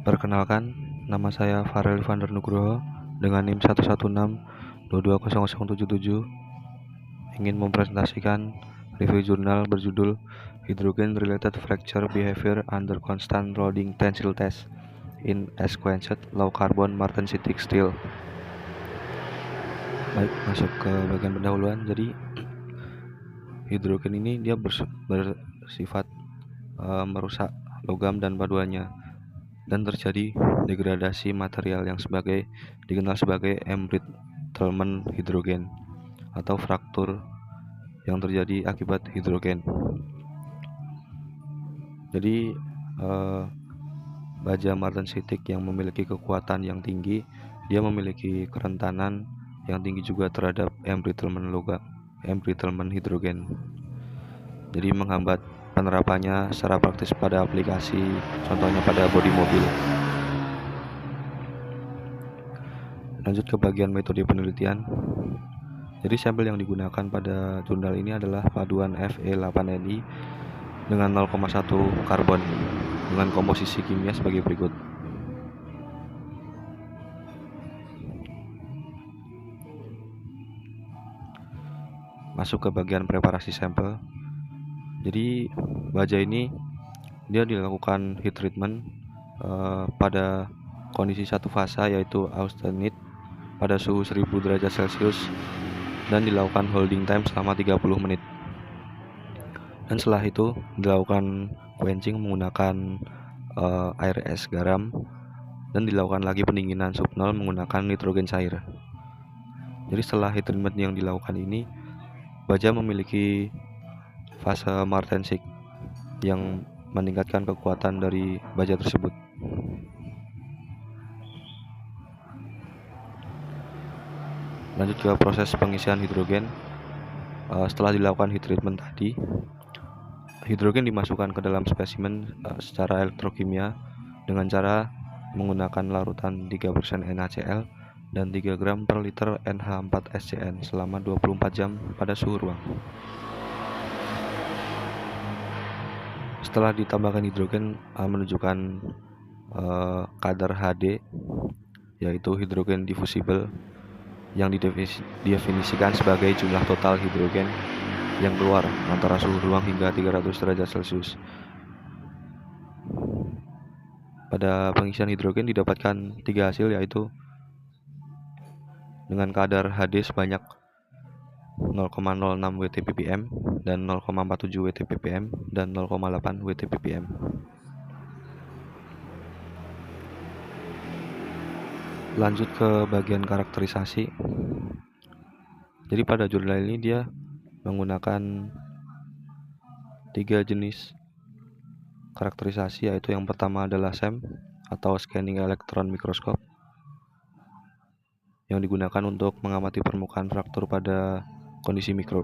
Perkenalkan, nama saya Farel Vander Nugroho dengan NIM 116220077 ingin mempresentasikan review jurnal berjudul Hydrogen Related Fracture Behavior Under Constant Loading Tensile Test in Sequenced Low Carbon Martensitic Steel. Baik, masuk ke bagian pendahuluan. Jadi hidrogen ini dia bersifat merusak logam dan paduannya, dan terjadi degradasi material yang dikenal sebagai embrittlement hidrogen atau fraktur yang terjadi akibat hidrogen. Jadi baja martensitic yang memiliki kekuatan yang tinggi, dia memiliki kerentanan yang tinggi juga terhadap embrittlement hidrogen. Jadi menghambat penerapannya secara praktis pada aplikasi, contohnya pada bodi mobil. Lanjut ke bagian metode penelitian. Jadi sampel yang digunakan pada jurnal ini adalah paduan Fe8Ni dengan 0,1 karbon dengan komposisi kimia sebagai berikut. Masuk ke bagian preparasi sampel. Jadi baja ini dia dilakukan heat treatment pada kondisi satu fasa, yaitu austenite pada suhu 1000 derajat Celcius, dan dilakukan holding time selama 30 menit. Dan setelah itu dilakukan quenching menggunakan air es garam, dan dilakukan lagi pendinginan sub 0 menggunakan nitrogen cair. Jadi setelah heat treatment yang dilakukan ini, baja memiliki fase martensik yang meningkatkan kekuatan dari baja tersebut. Lanjut ke proses pengisian hidrogen. Setelah dilakukan heat treatment tadi, hidrogen dimasukkan ke dalam spesimen secara elektrokimia dengan cara menggunakan larutan 3% NaCl dan 3 gram per liter NH4SCN selama 24 jam pada suhu ruang. Setelah ditambahkan hidrogen menunjukkan kadar HD, yaitu hidrogen diffusible, yang didefinisikan sebagai jumlah total hidrogen yang keluar antara suhu ruang hingga 300 derajat Celcius. Pada pengisian hidrogen didapatkan 3 hasil, yaitu dengan kadar HD sebanyak 0,06 WT/ppm dan 0,47 WT/ppm dan 0,8 WT/ppm. Lanjut ke bagian karakterisasi. Jadi pada jurnal ini dia menggunakan 3 jenis karakterisasi, yaitu yang pertama adalah SEM atau Scanning Electron Microscope, yang digunakan untuk mengamati permukaan fraktur pada kondisi mikro.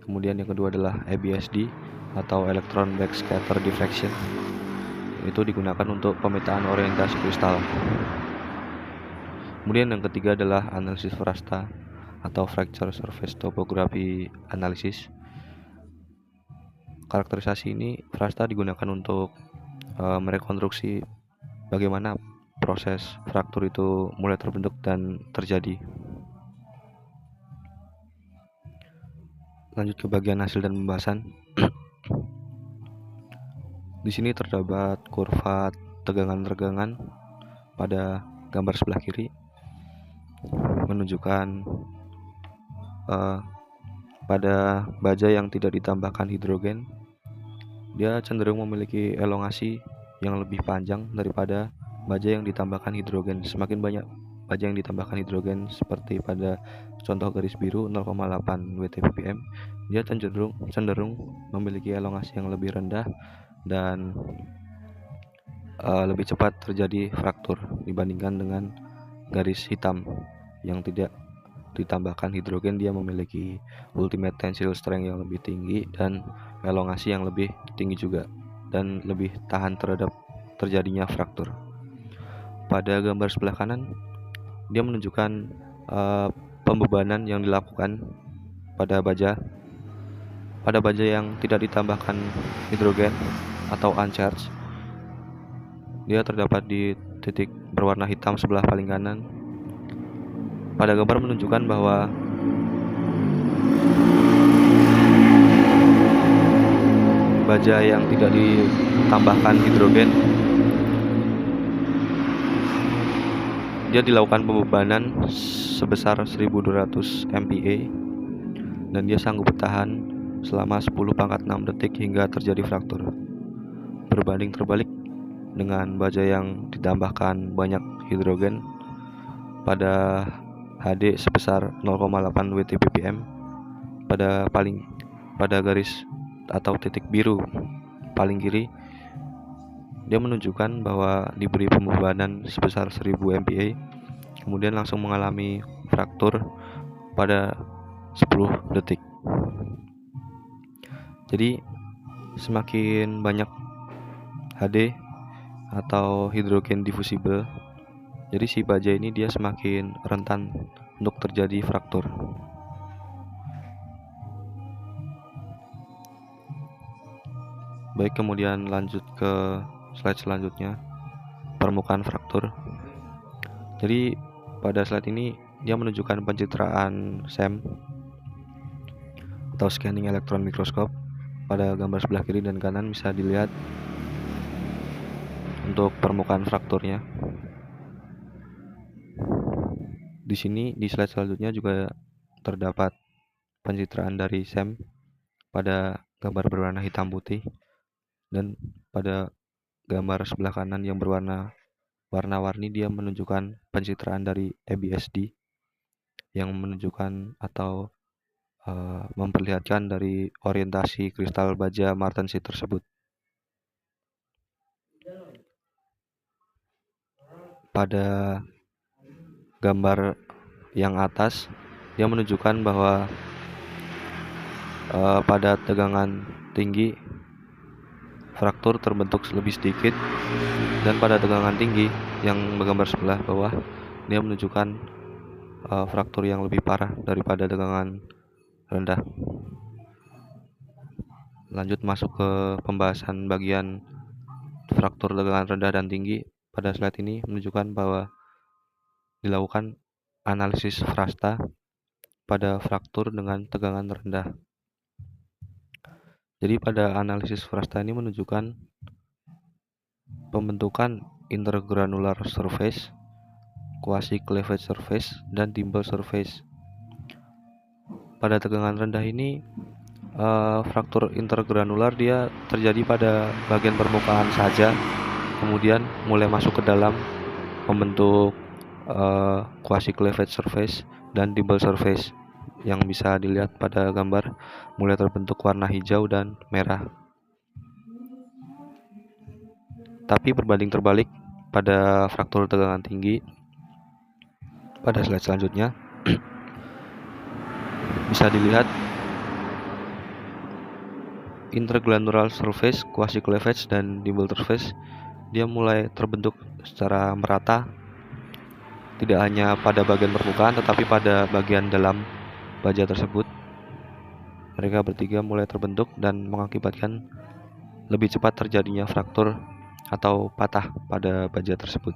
Kemudian yang kedua adalah EBSD atau Electron Backscatter Diffraction, itu digunakan untuk pemetaan orientasi kristal. Kemudian yang ketiga adalah analisis FRASTA atau Fracture Surface Topography Analysis. Karakterisasi ini FRASTA digunakan untuk merekonstruksi bagaimana proses fraktur itu mulai terbentuk dan terjadi. Lanjut ke bagian hasil dan pembahasan. Di sini terdapat kurva tegangan-tegangan pada gambar sebelah kiri, menunjukkan pada baja yang tidak ditambahkan hidrogen, dia cenderung memiliki elongasi yang lebih panjang daripada baja yang ditambahkan hidrogen. Semakin banyak baja yang ditambahkan hidrogen, seperti pada contoh garis biru 0,8 WT/ppm, dia cenderung memiliki elongasi yang lebih rendah dan lebih cepat terjadi fraktur dibandingkan dengan garis hitam yang tidak ditambahkan hidrogen. Dia memiliki ultimate tensile strength yang lebih tinggi dan elongasi yang lebih tinggi juga, dan lebih tahan terhadap terjadinya fraktur. Pada gambar sebelah kanan, dia menunjukkan pembebanan yang dilakukan pada baja yang tidak ditambahkan hidrogen atau uncharged. dia terdapat di titik berwarna hitam sebelah paling kanan. Pada gambar menunjukkan bahwa baja yang tidak ditambahkan hidrogen, dia dilakukan pembebanan sebesar 1200 MPa dan dia sanggup bertahan selama 10⁻⁶ detik hingga terjadi fraktur. Berbanding terbalik dengan baja yang ditambahkan banyak hidrogen pada HD sebesar 0,8 WT/ppm pada garis atau titik biru paling kiri, dia menunjukkan bahwa diberi pembebanan sebesar 1000 MPa, kemudian langsung mengalami fraktur pada 10 detik. Jadi semakin banyak HD atau hidrogen diffusible, jadi si baja ini dia semakin rentan untuk terjadi fraktur. Baik, kemudian lanjut ke slide selanjutnya, permukaan fraktur. Jadi pada slide ini dia menunjukkan pencitraan SEM atau scanning electron microscope. Pada gambar sebelah kiri dan kanan bisa dilihat untuk permukaan frakturnya. Di sini di slide selanjutnya juga terdapat pencitraan dari SEM pada gambar berwarna hitam putih, dan pada gambar sebelah kanan yang berwarna warna-warni dia menunjukkan pencitraan dari EBSD yang menunjukkan atau memperlihatkan dari orientasi kristal baja martensite tersebut. Pada gambar yang atas dia menunjukkan bahwa pada tegangan tinggi fraktur terbentuk lebih sedikit, dan pada tegangan tinggi yang bergambar sebelah bawah dia menunjukkan fraktur yang lebih parah daripada tegangan rendah. Lanjut masuk ke pembahasan bagian fraktur tegangan rendah dan tinggi. Pada slide ini menunjukkan bahwa dilakukan analisis frasta pada fraktur dengan tegangan rendah. Jadi pada analisis frasta ini menunjukkan pembentukan intergranular surface, quasi-cleavage surface, dan dimple surface. Pada tegangan rendah ini fraktur intergranular dia terjadi pada bagian permukaan saja, kemudian mulai masuk ke dalam membentuk quasi-cleavage surface dan dimple surface yang bisa dilihat pada gambar mulai terbentuk warna hijau dan merah. Tapi berbanding terbalik pada fraktur tegangan tinggi, pada slide selanjutnya bisa dilihat intergranular surface, quasi-cleavage, dan dimple surface dia mulai terbentuk secara merata, tidak hanya pada bagian permukaan tetapi pada bagian dalam baja tersebut. Mereka bertiga mulai terbentuk dan mengakibatkan lebih cepat terjadinya fraktur atau patah pada baja tersebut.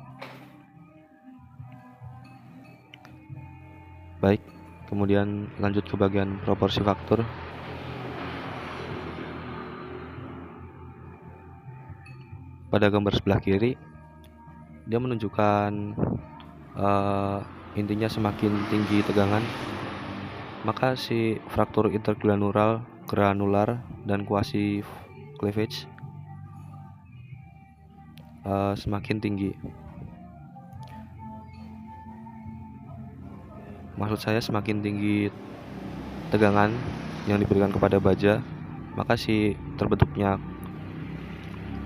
Baik, kemudian lanjut ke bagian proporsi faktor. Pada gambar sebelah kiri dia menunjukkan intinya semakin tinggi tegangan, maka si fraktur intergranular, granular, dan quasi cleavage semakin tinggi. Maksud saya semakin tinggi tegangan yang diberikan kepada baja, maka si terbentuknya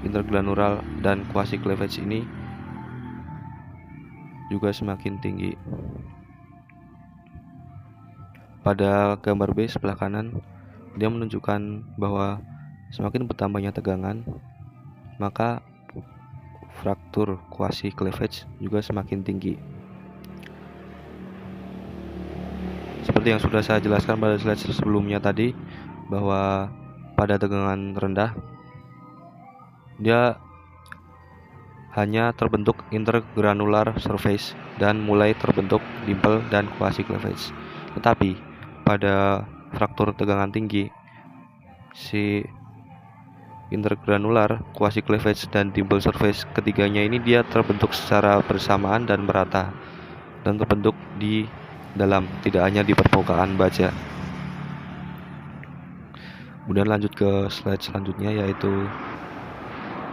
intergranular dan quasi cleavage ini juga semakin tinggi. Pada gambar B sebelah kanan dia menunjukkan bahwa semakin bertambahnya tegangan, maka fraktur quasi cleavage juga semakin tinggi. Seperti yang sudah saya jelaskan pada slide sebelumnya tadi, bahwa pada tegangan rendah dia hanya terbentuk intergranular surface dan mulai terbentuk dimple dan quasi cleavage. Tetapi pada fraktur tegangan tinggi, si intergranular, quasi cleavage, dan dimple surface ketiganya ini dia terbentuk secara bersamaan dan merata dan terbentuk di dalam, tidak hanya di permukaan baja. Kemudian lanjut ke slide selanjutnya, yaitu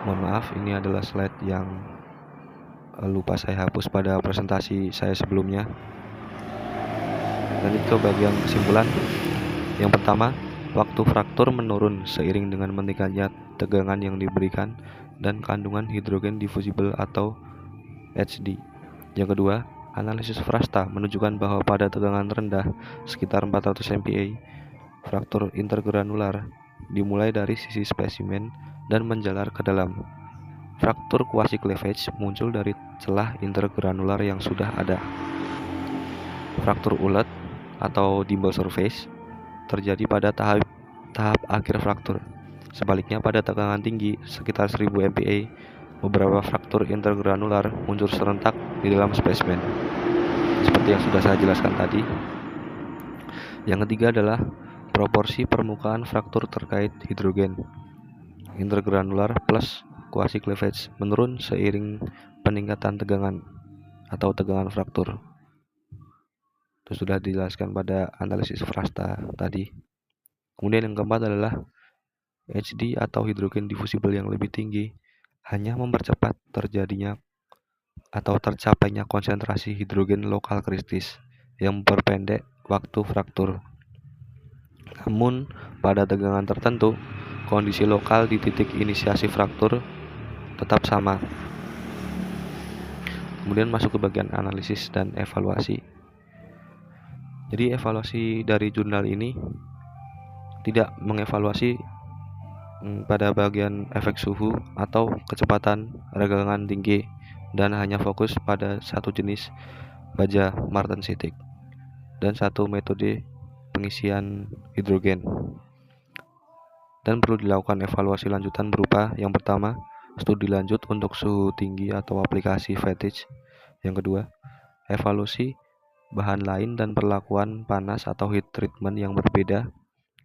mohon maaf, ini adalah slide yang lupa saya hapus pada presentasi saya sebelumnya. Lanjut ke bagian kesimpulan. Yang pertama, waktu fraktur menurun seiring dengan meningkatnya tegangan yang diberikan dan kandungan hidrogen diffusible atau HD. Yang kedua, analisis Vrasta menunjukkan bahwa pada tegangan rendah sekitar 400 MPa, fraktur intergranular dimulai dari sisi spesimen dan menjalar ke dalam. Fraktur quasi cleavage muncul dari celah intergranular yang sudah ada. Fraktur ulet atau dimple surface terjadi pada tahap akhir fraktur. Sebaliknya, pada tegangan tinggi sekitar 1000 MPa, beberapa fraktur intergranular muncul serentak di dalam spesimen, seperti yang sudah saya jelaskan tadi. Yang ketiga adalah proporsi permukaan fraktur terkait hidrogen intergranular plus quasi cleavage menurun seiring peningkatan tegangan atau tegangan fraktur. Itu sudah dijelaskan pada analisis Vrasta tadi. Kemudian yang keempat adalah HD atau hidrogen diffusible yang lebih tinggi hanya mempercepat terjadinya atau tercapainya konsentrasi hidrogen lokal kritis yang memperpendek waktu fraktur. Namun, pada tegangan tertentu, kondisi lokal di titik inisiasi fraktur tetap sama. Kemudian masuk ke bagian analisis dan evaluasi. Jadi evaluasi dari jurnal ini tidak mengevaluasi pada bagian efek suhu atau kecepatan regangan tinggi dan hanya fokus pada satu jenis baja martensitic dan satu metode pengisian hidrogen. Dan perlu dilakukan evaluasi lanjutan berupa yang pertama, studi lanjut untuk suhu tinggi atau aplikasi fetish. Yang kedua, evaluasi bahan lain dan perlakuan panas atau heat treatment yang berbeda.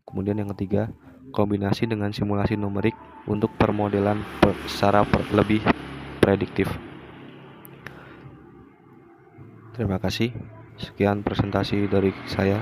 Kemudian yang ketiga, kombinasi dengan simulasi numerik untuk permodelan secara lebih prediktif. Terima kasih. Sekian presentasi dari saya.